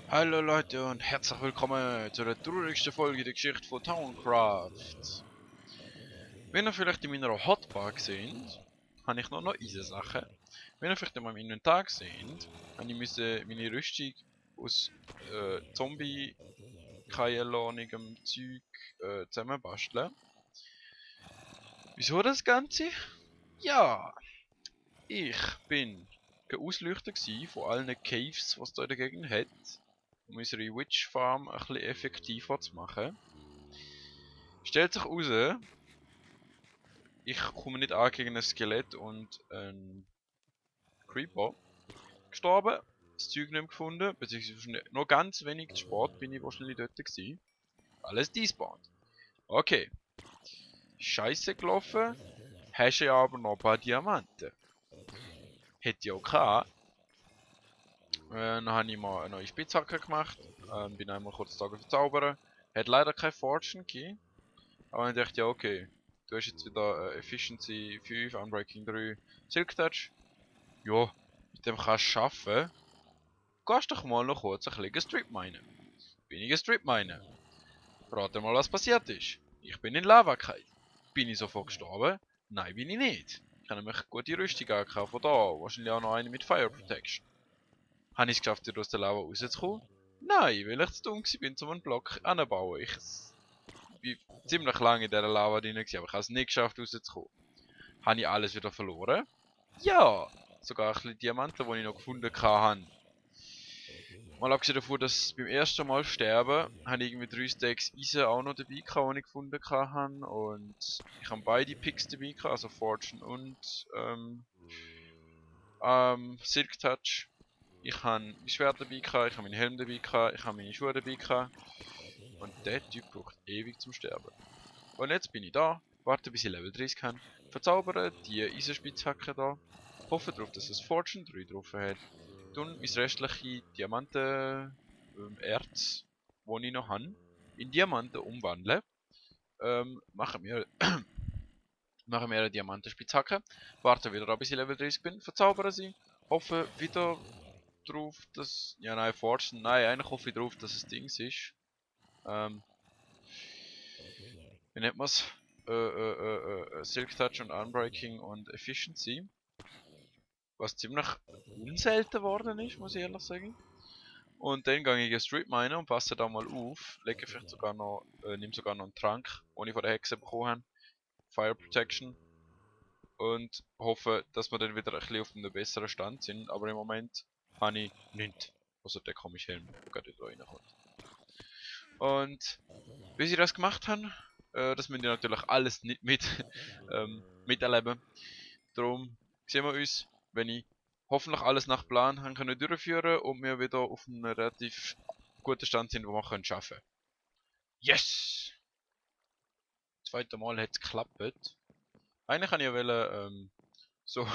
Hallo Leute und herzlich willkommen zu der traurigsten Folge der Geschichte von Towncraft. Wenn ihr vielleicht in meiner Hotbar seht, habe ich noch eine Sache. Wenn ihr vielleicht in meinem Inventar seht, habe ich meine Rüstung aus Zombie keilerlaunigem Zeug zusammenbasteln. Wieso das Ganze? Ja, ich bin Ausleuchter von allen Caves, was da dagegen hat, um unsere Witch Farm ein bisschen effektiver zu machen. Stellt sich raus, ich komme nicht an gegen ein Skelett und ein Creeper. Gestorben, das Zeug nicht mehr gefunden, beziehungsweise noch ganz wenig zu spät bin ich wahrscheinlich dort gewesen. Alles despawned. Okay, scheiße gelaufen, hast ja aber noch ein paar Diamanten. Hätte ich auch gehabt. Dann habe ich mal eine neue Spitzhacke gemacht, bin einmal kurz Tage verzaubern. Hat leider keine Fortune gegeben, aber ich dachte, ja okay, du hast jetzt wieder Efficiency 5, Unbreaking 3, Silk Touch. Ja, mit dem kannst du arbeiten. Gehst doch mal noch kurz ein bisschen Strip minen. Bin ich Strip minen? Rate mal, was passiert ist. Ich bin in Lava gefallen. Bin ich sofort gestorben? Nein, bin ich nicht. Ich habe nämlich gute Rüstung angekauft von da. Wahrscheinlich auch noch eine mit Fire Protection. Habe ich es geschafft, wieder aus der Lava rauszukommen? Nein, weil ich zu dumm war, um einen Block anzubauen. Ich bin ziemlich lange in dieser Lava drin, aber ich habe es nicht geschafft, rauszukommen. Habe ich alles wieder verloren? Ja, sogar ein bisschen Diamanten, die ich noch gefunden habe. Mal abgesehen davon, dass beim ersten Mal sterben, habe ich irgendwie 3 Stacks Eisen auch noch dabei gehabt, die ich gefunden habe. Und ich habe beide Picks dabei gehabt, also Fortune und Silk Touch. Ich habe mein Schwert dabei gehabt, ich habe meinen Helm dabei gehabt, ich habe meine Schuhe dabei gehabt. Und der Typ braucht ewig zum Sterben. Und jetzt bin ich da, warte bis ich Level 30 kann, verzaubere die Eisenspitzhacke da, hoffe darauf, dass es Fortune 3 drauf hat, tun mein restliche Diamanten Erz, das ich noch habe, in Diamanten umwandeln, machen wir eine Diamantenspitzhacke, warte wieder ab bis ich Level 30 bin, verzaubere sie, hoffe wieder drauf, dass, ja nein, Fortune, nein, eigentlich hoffe ich drauf, dass es Dings ist, wie nennt man's? Silk Touch und Unbreaking und Efficiency. Was ziemlich unselten worden ist, muss ich ehrlich sagen. Und dann gehe ich in Street Miner und passe da mal auf. Lege vielleicht sogar noch, nehme sogar noch einen Trank, den ich von der Hexe bekommen habe. Fire Protection. Und hoffe, dass wir dann wieder ein bisschen auf einem besseren Stand sind. Aber im Moment habe ich nichts. Also der komische Helm, der gerade da reinkommt. Und bis ich das gemacht habe, das müsst ihr natürlich alles nicht miterleben. Darum sehen wir uns, wenn ich hoffentlich alles nach Plan haben können durchführen und wir wieder auf einem relativ guten Stand sind, wo wir können arbeiten. Yes! Zweite Mal hat es geklappt. Eigentlich kann ich ja so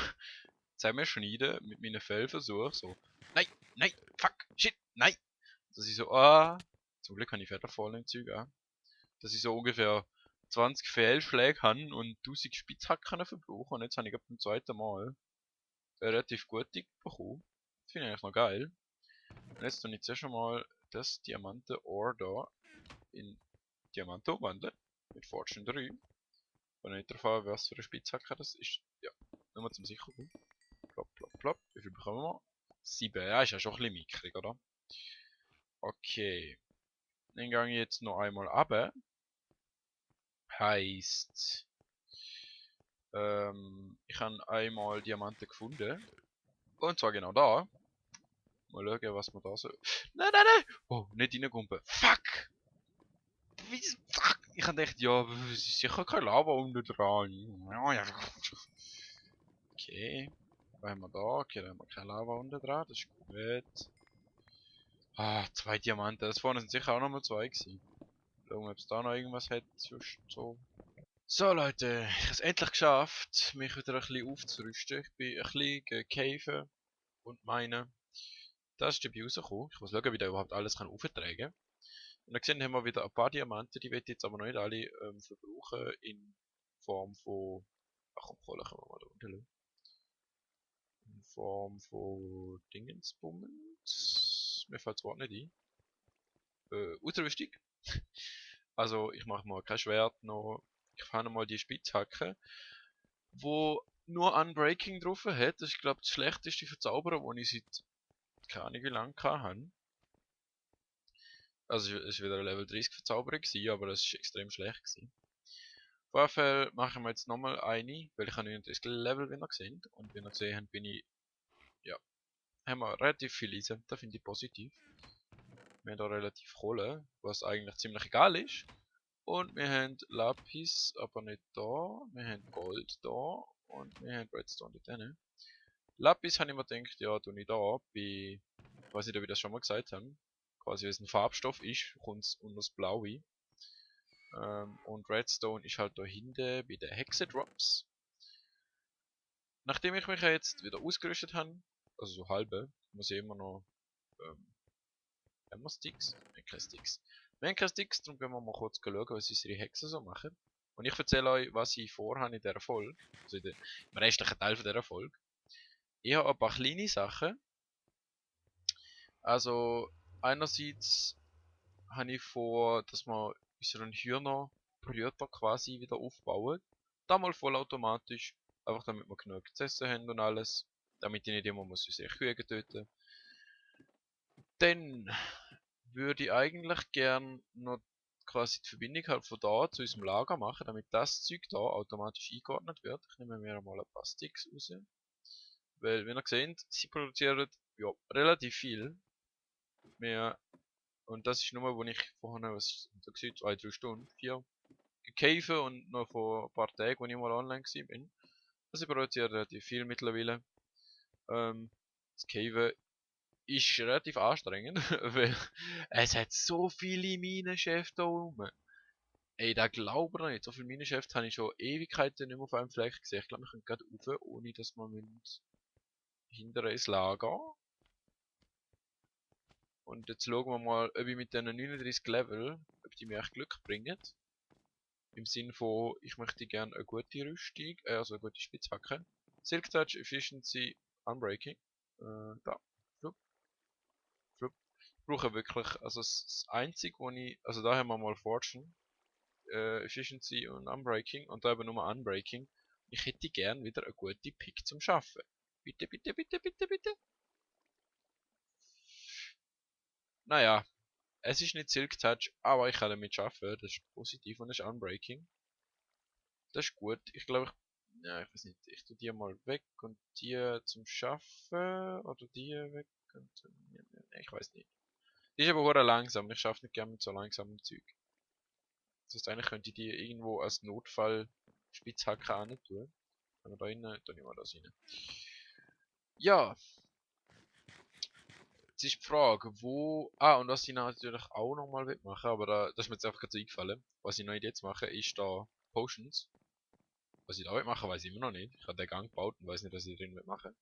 zusammenschneiden mit meinen Fehlversuchen. So, nein, nein, fuck, shit, nein. Dass ich so, zum Glück kann ich Federfall im Zeug an. Dass ich so ungefähr 20 Fehlschläge habe und 1000 Spitzhacken verbrauche. Und jetzt habe ich beim zweiten Mal relativ gut bekommen. Das finde ich eigentlich noch geil. Und jetzt tue ich zuerst mal das Diamanten-Ore da in Diamanten umwandeln. Mit Fortune 3. Und nicht darauf an, was für eine Spitzhacke das ist. Ja, nur mal zum Sicherung. Plopp, plopp, plopp. Wie viel bekommen wir? 7. Ja, ist ja schon ein bisschen mickrig, oder? Okay. Dann gehe ich jetzt noch einmal runter. Heißt, ich habe einmal Diamanten gefunden. Und zwar genau da. Mal schauen, was wir da so... Nein, nein, nein! Oh, nicht reingumpen. Fuck! Fuck! Ich hab gedacht, ja, es ist sicher kein Lava unten dran. Ja, ja. Okay. Was haben wir da? Okay, da haben wir kein Lava unten dran. Das ist gut. Ah, 2 Diamanten. Das vorne sind sicher auch nochmal 2 gewesen. Schauen, ob es da noch irgendwas hat. Sonst so. So Leute, ich habe es endlich geschafft, mich wieder ein bisschen aufzurüsten. Ich bin ein bisschen gecaven und meinen. Das ist dabei rausgekommen. Ich muss schauen, wie der überhaupt alles auftragen kann. Und dann gesehen haben wir wieder ein paar Diamanten, die werde ich jetzt aber noch nicht alle verbrauchen in Form von... Ach komm, Kohle können wir mal da unten lassen. In Form von Dingensbummens. Mir fällt das Wort nicht ein. Ausrüstung. Also ich mache mal kein Schwert noch. Ich fange mal die Spitzhacke, wo nur Unbreaking drauf hat. Das ist glaube ich das schlechteste Verzauberer, das ich seit keine Ahnung wie lange habe. Also es war wieder ein Level 30 Verzauberer gewesen, aber das ist extrem schlecht gewesen. Auf jeden Fall machen wir jetzt nochmal eine, weil ich habe 39 Level, wie ihr gesehen. Und wie ihr gesehen habt, bin ich, ja, haben wir relativ viel Eisen. Das finde ich positiv. Wir haben da relativ Kohle, was eigentlich ziemlich egal ist. Und wir haben Lapis, aber nicht da. Wir haben Gold da. Und wir haben Redstone dort hinten. Lapis habe ich mir gedacht, ja, tue ich da. Bei, ich weiß nicht, ob ich das schon mal gesagt habe. Quasi, weil es ein Farbstoff ist, kommt es unter das Blaue. Und Redstone ist halt da hinten bei den Hexedrops. Nachdem ich mich jetzt wieder ausgerüstet habe, also so halbe, muss ich immer noch haben wir Sticks? Wir haben keine Sticks. Wir haben keine Sticks, darum gehen wir mal kurz schauen, was unsere Hexen so machen. Und ich erzähle euch, was ich vorhabe in dieser Folge. Also im restlichen Teil von dieser Folge. Ich habe ein paar kleine Sachen. Also, einerseits habe ich vor, dass wir unseren Hühnerbrüter quasi wieder aufbauen. Da mal vollautomatisch. Einfach damit wir genug zu essen haben und alles. Damit ich nicht immer muss unsere Kühe töten. Dann würde ich eigentlich gern noch quasi die Verbindung halt von da zu unserem Lager machen, damit das Zeug da automatisch eingeordnet wird. Ich nehme mir mal ein paar Sticks raus. Weil, wie ihr seht, sie produzieren ja, relativ viel. Mehr. Und das ist nur, wo ich vorhin, was ich da gesehen 2-3 Stunden, 4 gekäfen und noch vor ein paar Tagen, wo ich mal online war. Also ich produziere relativ viel mittlerweile. Das Caven ist relativ anstrengend, weil es hat so viele Minenchefs da oben. Ey, da glaubt ihr nicht. So viele Minenchefs habe ich schon Ewigkeiten nicht mehr auf einem Fleck gesehen. Ich glaube, wir können gerade rauf, ohne dass wir hinter ins Lager. Und jetzt schauen wir mal, ob ich mit diesen 39 Level, ob die mir echt Glück bringen. Im Sinne von, ich möchte gerne eine gute Rüstung, also eine gute Spitzhacke. Silk Touch, Efficiency, Unbreaking. Da. Flup, flup. Ich brauche wirklich, also das einzige, wo ich, also da haben wir mal Fortune, Efficiency und Unbreaking und da eben nur Unbreaking. Ich hätte gern wieder eine gute Pick zum Schaffen. Bitte, bitte, bitte, bitte, bitte. Naja, es ist nicht Silk Touch, aber ich kann damit schaffen. Das ist positiv und das ist Unbreaking. Das ist gut. Ich glaube, ja, ich weiß nicht. Ich tue die mal weg und die zum Schaffen. Oder die weg und ich weiß nicht. Die ist aber sehr langsam. Ich schaffe nicht gerne mit so langsamem Zeug. Das heißt, eigentlich könnte ich die irgendwo als Notfall Spitzhacke an tun. Wenn wir da rein, dann nehmen wir das rein. Ja. Jetzt ist die Frage, wo. Ah, und was ich natürlich auch nochmal machen, aber das ist mir jetzt einfach gerade so eingefallen. Was ich noch jetzt mache, ist da Potions. Was ich da machen, weiß ich immer noch nicht. Ich habe den Gang gebaut und weiß nicht, was ich drin machen.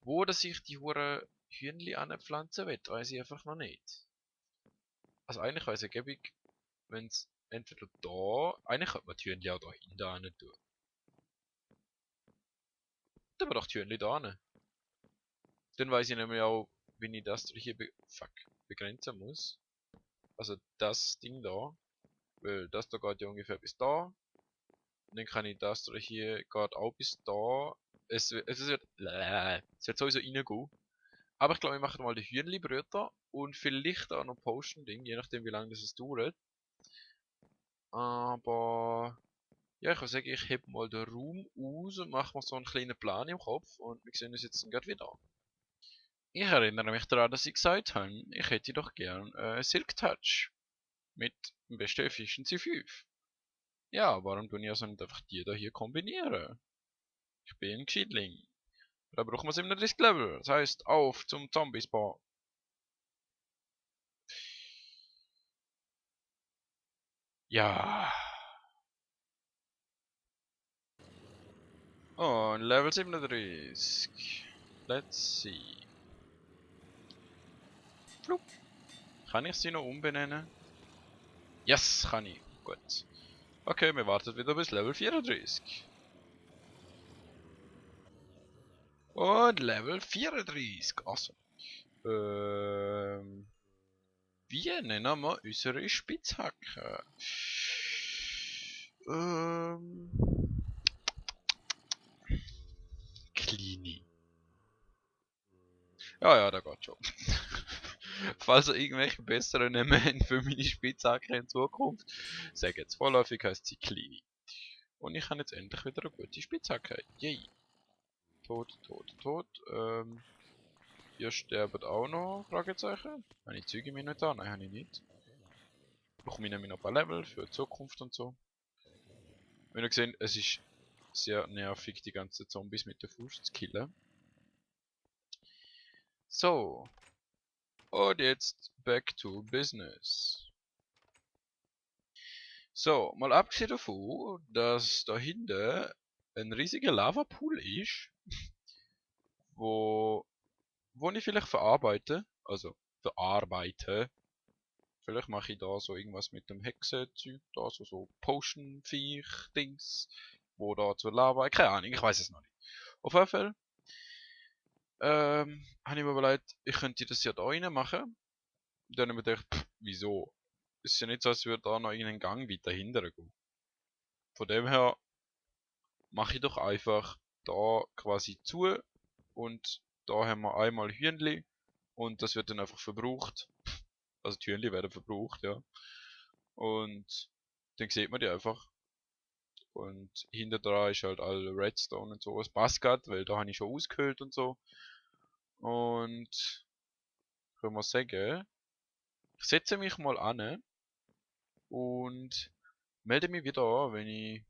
Wo dass ich die hure Hühnli anpflanzen will, weiß ich einfach noch nicht. Also eigentlich weiß ich gebig, wenn es entweder da. Eigentlich könnte man die Hühnli auch da hinten hin tun. Dann wir doch die Hühnli da hin. Dann weiß ich nämlich auch, wie ich das hier begrenzen muss. Also das Ding da. Weil das da geht ja ungefähr bis da. Und dann kann ich das hier geht auch bis da. Es wird sowieso reingehen. Aber ich glaube, wir machen mal die Hühnli-Brötchen und vielleicht auch noch Potion-Ding, je nachdem wie lange das dauert. Aber ja, ich würde sagen, ich heb mal den Raum aus und mache mal so einen kleinen Plan im Kopf und wir sehen uns jetzt dann gleich wieder an. Ich erinnere mich daran, dass ich gesagt habe, ich hätte doch gern Silk Touch mit dem besten Efficiency 5. Ja, warum tun ich also nicht einfach die da hier kombinieren? Ich bin ein Geschiedling. Da brauchen wir 37 Level. Das heißt, auf zum Zombie-Spawn. Ja. Oh, Level 37. Let's see. Flup. Kann ich sie noch umbenennen? Yes, kann ich. Gut. Okay, wir warten wieder bis Level 34. Und Level 34. Awesome. Wie nennen wir unsere Spitzhacke? Kleine. Ja, da geht schon. Falls ihr irgendwelche besseren Namen habt für meine Spitzhacke in Zukunft, sag jetzt vorläufig heißt sie Kleine. Und ich habe jetzt endlich wieder eine gute Spitzhacke. Yay. Tot. Ihr sterbt auch noch? Fragezeichen. Habe ich Züge mir nicht an? Nein, habe ich nicht. Bekomme ich nämlich noch ein paar Level für die Zukunft und so. Wenn ihr gesehen, es ist sehr nervig, die ganzen Zombies mit der Faust zu killen. So. Und jetzt back to business. So, mal abgesehen davon, dass da hinten ein riesiger Lavapool ist, wo ich vielleicht verarbeite, also verarbeite. Vielleicht mache ich da so irgendwas mit dem Hexenzeug, da so Potion-Viech-Dings, wo da zur Lava, keine Ahnung, ich weiß es noch nicht. Auf jeden Fall, habe ich mir überlegt, ich könnte das ja da rein machen. Und dann habe ich mir gedacht, wieso? Es ist ja nicht so, als würde da noch irgendein Gang weiter hinten gehen. Von dem her mache ich doch einfach da quasi zu und da haben wir einmal Hühnli und das wird dann einfach verbraucht. Also die Hühnli werden verbraucht, ja. Und dann sieht man die einfach. Und hinter dran ist halt all Redstone und so. Es passt grad, weil da habe ich schon ausgehöhlt und so. Und können wir sagen, ich setze mich mal an und melde mich wieder an, wenn ich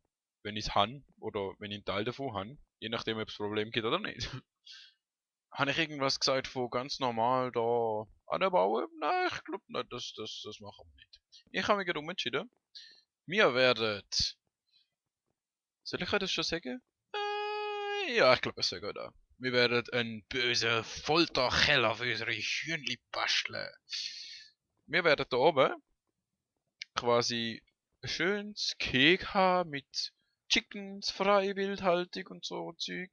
es habe oder wenn ich einen Teil davon habe. Je nachdem, ob es Problem gibt oder nicht. Habe ich irgendwas gesagt von ganz normal da anbauen? Nein, ich glaube nicht, das machen wir nicht. Ich habe mich gerade umentschieden. Wir werden. Soll ich das schon sagen? Ja, ich glaube, es ist gut. Wir werden einen bösen Folterkeller für unsere Hühnli basteln. Wir werden da oben quasi ein schönes Cake haben mit Chickens, Freiwildhaltung und so Zeug.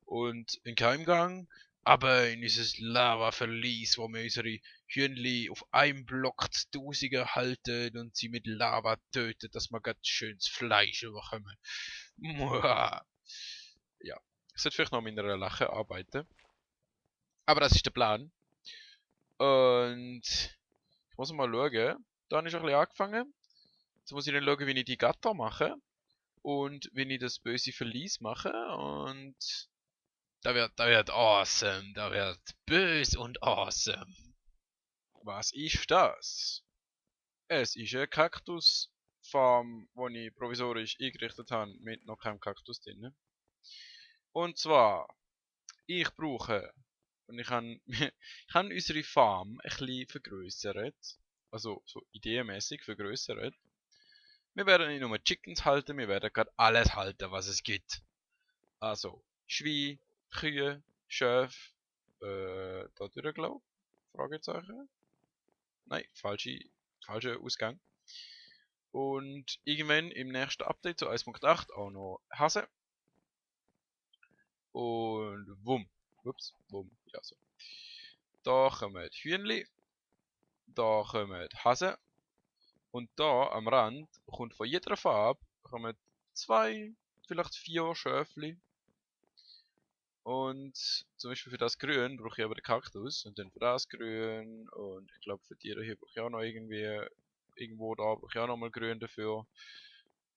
Und einen Keimgang, aber in dieses Lava-Verlies, wo wir unsere Hühnli auf einem Block zu Tausenden halten und sie mit Lava töten, dass wir ganz schönes Fleisch bekommen. Muah. Ja, ich sollte vielleicht noch mit einer Lache arbeiten. Aber das ist der Plan. Und ich muss mal schauen. Da habe ich schon ein bisschen angefangen. Jetzt muss ich dann schauen, wie ich die Gatter mache. Und wie ich das böse Verlies mache. Und da wird awesome. Da wird böse und awesome. Was ist das? Es ist eine Kaktusfarm, die ich provisorisch eingerichtet habe, mit noch keinem Kaktus drin. Und zwar, ich brauche, und ich habe ich habe unsere Farm ein bisschen vergrößert. Also so ideenmäßig vergrößert. Wir werden nicht nur Chickens halten, wir werden gerade alles halten, was es gibt. Also, Schwein, Kühe, Schöf, da durch, glaube ich. Fragezeichen. Nein, falscher Ausgang. Und irgendwann im nächsten Update zu 1.8 auch noch Hase. Und wumm. Ups, wumm. Ja, so. Da kommen Hühnli. Da kommen Hase. Und da am Rand kommt von jeder Farbe kommen 2, vielleicht 4 Schöfli. Und zum Beispiel für das Grün brauche ich aber den Kaktus und dann für das Grün und ich glaube für die hier brauche ich auch noch irgendwo da brauche ich auch noch mal Grün dafür.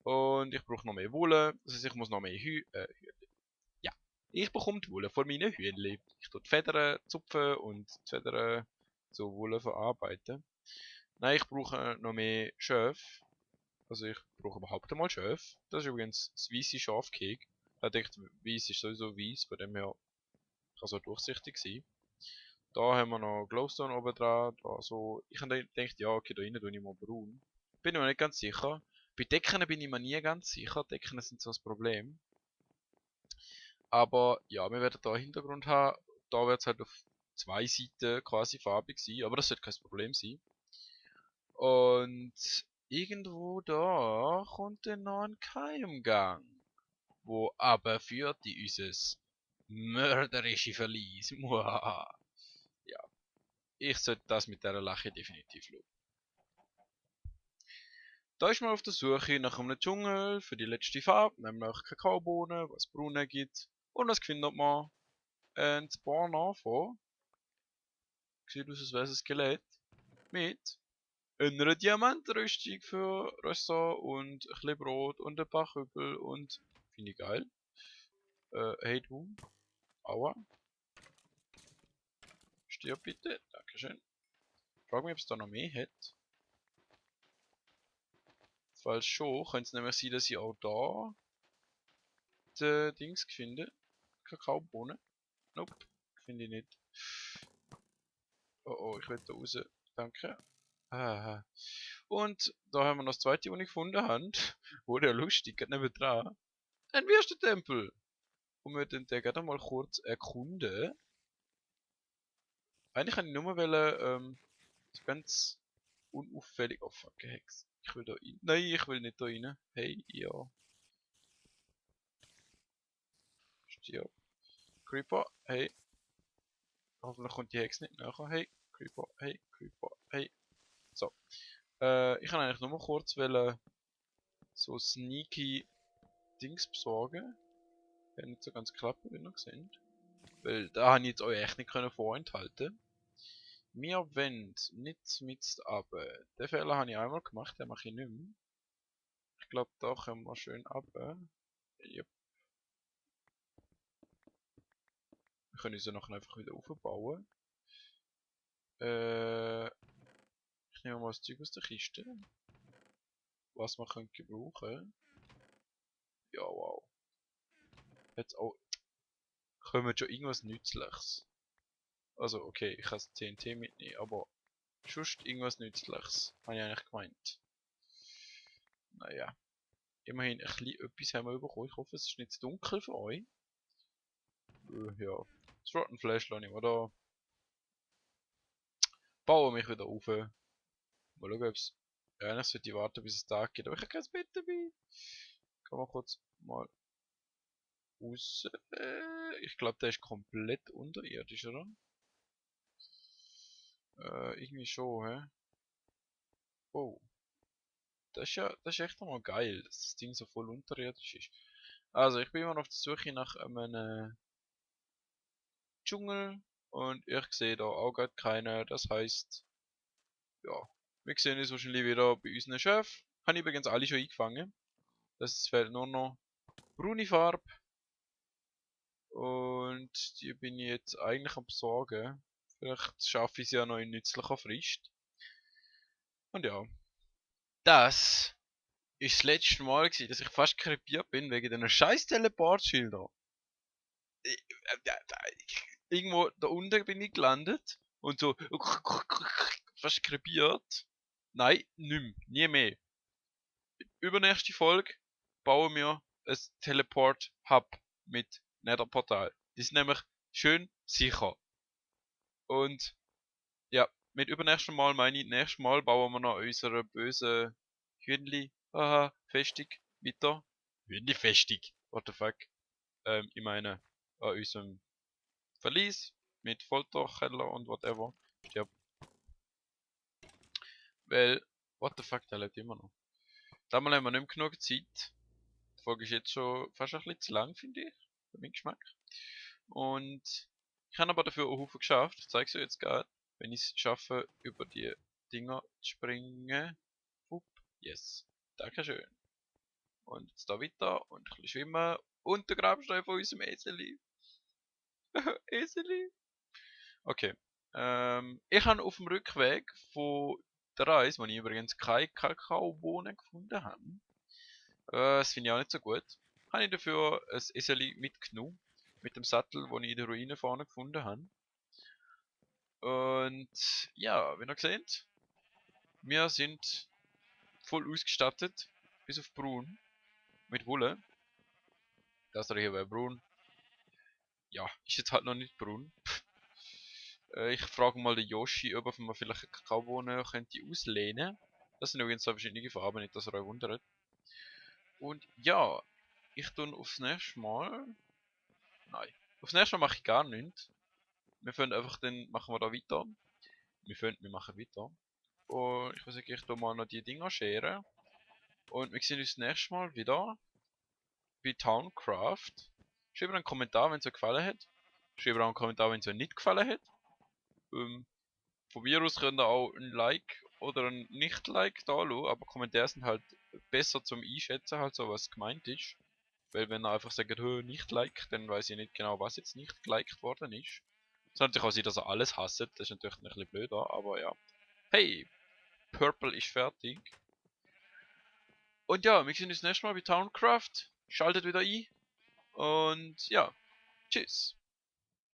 Und ich brauche noch mehr Wolle, das heißt ich muss noch mehr ja, ich bekomme die Wolle von meinen Hühnchen. Ich tue die Federn zupfen und die Federn zu Wolle verarbeiten. Nein, ich brauche noch mehr Schöf. Also ich brauche überhaupt einmal Schöf. Das ist übrigens das weisse Schafkeg. Ich dachte, weiß ist sowieso weiß, von dem her kann so durchsichtig sein. Da haben wir noch Glowstone oben dran. Da so. Ich habe gedacht, ja, okay, da innen tue ich mal braun. Bin mir nicht ganz sicher. Bei Decken bin ich mir nie ganz sicher. Decken sind so das Problem. Aber ja, wir werden da Hintergrund haben. Da wird es halt auf 2 Seiten quasi farbig sein. Aber das sollte kein Problem sein. Und irgendwo da kommt dann noch ein Keimgang. Wo aber führt die unser mörderische Verlies. Muahaha. Ja. ich sollte das mit dieser Lache definitiv schauen. Da ist man auf der Suche nach einem Dschungel für die letzte Farbe, nämlich Kakaobohnen, was Brunnen gibt. Und was findet man? Ein Spawner von, sieht aus, als wäre es ein Skelett, mit einer Diamantrüstung für Rösser und ein bisschen Brot und ein paar Kübel und finde ich geil. Hey du, aua. Stirb bitte, dankeschön. Frag mich, ob es da noch mehr hat. Falls schon, könnte es nämlich sein, dass ich auch da die Dings finde. Kakaobohnen. Nope, finde ich nicht. Oh oh, ich will da raus. Danke. Ah. Und da haben wir noch das zweite, was ich gefunden habe. Wurde ja lustig, geht neben dran. Ein Wüstentempel. Und wir den gerade mal kurz erkunden. Eigentlich kann ich nur das ganz unauffällig. Oh fuck, Hex. Ich will da rein. Nein, ich will nicht da rein. Hey, ja. Stirb. Creeper, hey. Hoffentlich kommt die Hex nicht nachher. Hey, Creeper, hey, Creeper, hey. So. Ich kann eigentlich nur mal kurz so sneaky Dings besorgen. Hat nicht so ganz klappen, wie ihr seht. Weil da habe ich jetzt euch echt nicht vorenthalten. Wir wollen nicht mit runter. Den Fehler habe ich einmal gemacht, den mache ich nicht mehr. Ich glaube, da können wir schön runter. Yep. Wir können uns ja nachher einfach wieder aufbauen. Ich nehme mal das Zeug aus der Kiste. Was man könnte gebrauchen. Ja, wow. Jetzt auch. Kommt schon irgendwas Nützliches. Also, okay, ich kann das TNT mitnehmen, aber sonst irgendwas Nützliches. Habe ich eigentlich gemeint. Naja. Immerhin ein bisschen etwas haben wir bekommen. Ich hoffe, es ist nicht zu dunkel für euch. Ja. Das Rotten Flash lasse ich mal da. Baue mich wieder auf. Mal schauen, ob es. Ja, eigentlich sollte ich warten, bis es Tag geht. Aber ich habe kein Bett dabei. Kann man kurz mal raus. Ich glaube, der ist komplett unterirdisch, oder? Irgendwie schon, hä? Oh. Das ist echt nochmal geil, dass das Ding so voll unterirdisch ist. Also, ich bin immer noch auf der Suche nach einem Dschungel und ich sehe da auch gerade keinen. Das heißt, ja, wir sehen uns wahrscheinlich wieder bei unseren Chef. Habe ich übrigens alle schon eingefangen. Das fehlt nur noch braune Farbe. Und die bin ich jetzt eigentlich am besorgen. Vielleicht schaffe ich sie ja noch in nützlicher Frist. Und ja, das ist das letzte Mal gewesen, dass ich fast krepiert bin wegen diesen scheiß Teleportschildern. Irgendwo da unten bin ich gelandet und so fast krepiert. Nein, nie mehr. Übernächste Folge bauen wir ein Teleport-Hub mit Netherportal. Das ist nämlich schön sicher. Und ja, mit übernächstem Mal meine ich, nächstes Mal bauen wir noch unsere böse Hühnli, haha, Festung weiter. Hühnli-Festung, what the fuck. Ich meine, an unserem Verlies mit Folterkeller und whatever. Stirb. Weil, what the fuck, der lebt immer noch. Damals haben wir nicht mehr genug Zeit. Die Folge ist jetzt schon fast ein bisschen zu lang, finde ich. Für meinen Geschmack. Und ich habe aber dafür auch Haufen geschafft. Ich zeige es euch jetzt gerade. Wenn ich es schaffe, über die Dinger zu springen. Upp, yes. Dankeschön. Und jetzt da weiter und ein bisschen schwimmen. Und der Grabstein von unserem Eseli. Eseli. Okay. Ich habe auf dem Rückweg von der Reise, wo ich übrigens keine Kakaobohnen gefunden habe, das finde ich auch nicht so gut, habe ich dafür ein Eseli mitgenommen. Mit dem Sattel, den ich in der Ruine vorne gefunden habe. Und ja, wie ihr seht, wir sind voll ausgestattet, bis auf Brun, mit Wolle. Das hier wäre Brun. Ja, ist jetzt halt noch nicht Brun. Ich frage mal den Yoshi, ob er mir vielleicht eine Kakaobohne könnte auslehnen. Das sind übrigens zwei verschiedene Farben, nicht dass ihr euch wundert. Und ja, ich tue aufs nächste Mal. Nein, aufs nächste Mal mache ich gar nichts. Wir machen wir da weiter wir machen weiter. Und ich muss sagen, ich tu mal noch die Dinger scheren. Und wir sehen uns das nächste Mal wieder bei Towncraft. Schreibt einen Kommentar, wenn es euch gefallen hat. Schreibt auch einen Kommentar, wenn es euch nicht gefallen hat. Von mir aus könnt ihr auch ein Like oder ein Nicht-Like da lassen, aber Kommentare sind halt besser zum Einschätzen, halt so was gemeint ist. Weil wenn ihr einfach sagt, nicht like, dann weiß ich nicht genau, was jetzt nicht geliked worden ist. Es kann natürlich auch sein, dass ihr alles hasst, das ist natürlich ein bisschen blöder, aber ja. Hey, Purple ist fertig. Und ja, wir sehen uns das nächste Mal bei Towncraft. Schaltet wieder ein. Und ja, tschüss.